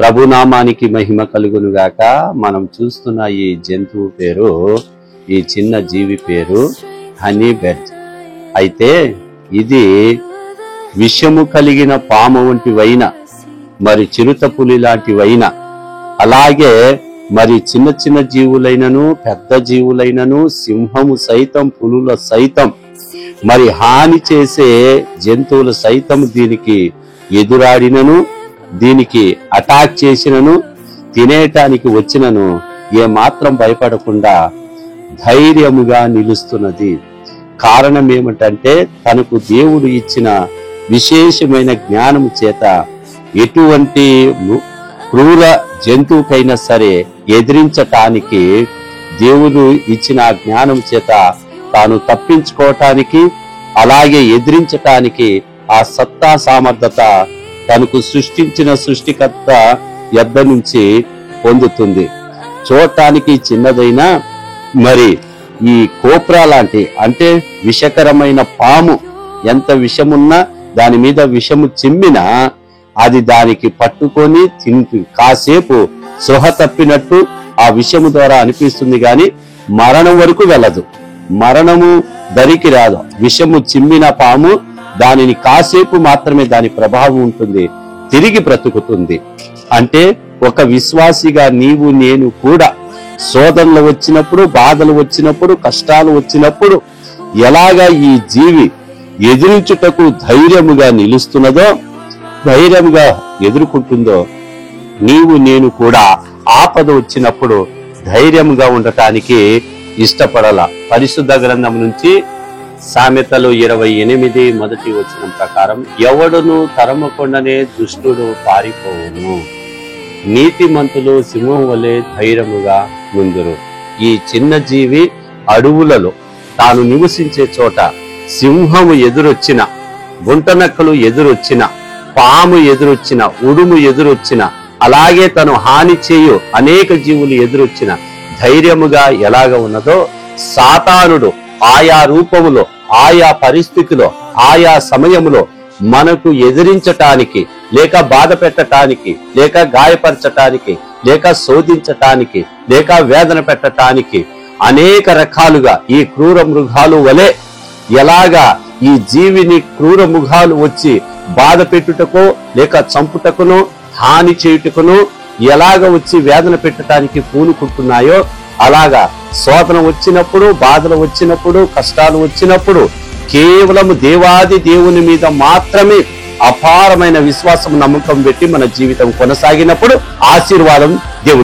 ప్రభునామానికి మహిమ కలుగునుగాక. మనం చూస్తున్న ఈ జంతువు పేరు, ఈ చిన్న జీవి పేరు హనీ బర్డ్. అయితే ఇది విషము కలిగిన పాము వంటివైన, మరి చిరుత పులి లాంటివైన, అలాగే మరి చిన్న చిన్న జీవులైనను పెద్ద జీవులైనను సింహము సైతం పులుల సైతం మరి హాని చేసే జంతువులు సైతం దీనికి ఎదురాడినను, దీనికి అటాక్ చేసినను, తినేటానికి వచ్చినను ఏమాత్రం భయపడకుండా ధైర్యముగా నిలుస్తున్నది. కారణం ఏమిటంటే తనకు దేవుడు ఇచ్చిన విశేషమైన జ్ఞానము చేత ఎటువంటి క్రూర జంతువుకైనా సరే ఎదిరించటానికి దేవుడు ఇచ్చిన జ్ఞానం చేత తాను తప్పించుకోవటానికి, అలాగే ఎదిరించటానికి ఆ సత్తా సామర్థ్యత తనకు సృష్టించిన సృష్టికర్త యొద్ద నుంచి పొందుతుంది. చూడటానికి చిన్నదైనా మరి ఈ కోబ్రా లాంటి, అంటే విషకరమైన పాము ఎంత విషమున్నా దాని మీద విషము చిమ్మినా అది దానికి పట్టుకొని కాసేపు సృహ తప్పినట్టు ఆ విషము ద్వారా అనిపిస్తుంది, గాని మరణం వరకు వెళ్ళదు, మరణము దరికి రాదు. విషము చిమ్మిన పాము దానిని కాసేపు మాత్రమే దాని ప్రభావం ఉంటుంది, తిరిగి బ్రతుకుతుంది. అంటే ఒక విశ్వాసిగా నీవు నేను కూడా శోధనలు వచ్చినప్పుడు, బాధలు వచ్చినప్పుడు, కష్టాలు వచ్చినప్పుడు ఎలాగా ఈ జీవి ఎదిరించుటకు ధైర్యముగా నిలుస్తున్నదో, ధైర్యంగా ఎదుర్కొంటుందో, నీవు నేను కూడా ఆపద వచ్చినప్పుడు ధైర్యంగా ఉండటానికి ఇష్టపడాల. పరిశుద్ధ గ్రంథం నుంచి సామెతలు 28 మొదటి వచనం ప్రకారం, ఎవడును తరమకుండానే దుష్టుడు పారిపోవును, నీతిమంతులు సింహం వలె ధైర్యముగా ముందురు. ఈ చిన్న జీవి అడవులలో తాను నివసించే చోట సింహము ఎదురొచ్చిన, గుంటనక్కలు ఎదురొచ్చిన, పాము ఎదురొచ్చిన, ఉడుము ఎదురొచ్చిన, అలాగే తను హాని చేయు అనేక జీవులు ఎదురొచ్చిన ధైర్యముగా ఎలాగ ఉన్నదో, సాతానుడు ఆయా రూపములో, ఆయా పరిస్థితిలో, ఆయా సమయములో మనకు ఎదిరించటానికి, లేక బాధ పెట్టటానికి, లేక గాయపరచటానికి, లేక శోధించటానికి, లేక వేదన పెట్టటానికి అనేక రకాలుగా ఈ క్రూర మృగాలు వలె ఎలాగా ఈ జీవిని క్రూర మృగాలు వచ్చి బాధ పెట్టుటకో, లేక చంపుటకునో, హాని చేయుటకునో ఎలాగ వచ్చి వేదన పెట్టడానికి పూనుకుంటున్నాయో, అలాగా శోధన వచ్చినప్పుడు, బాధలు వచ్చినప్పుడు, కష్టాలు వచ్చినప్పుడు కేవలం దేవాది దేవుని మీద మాత్రమే అపారమైన విశ్వాసం, నమ్మకం పెట్టి మన జీవితం కొనసాగినప్పుడు ఆశీర్వాదం దేవుడు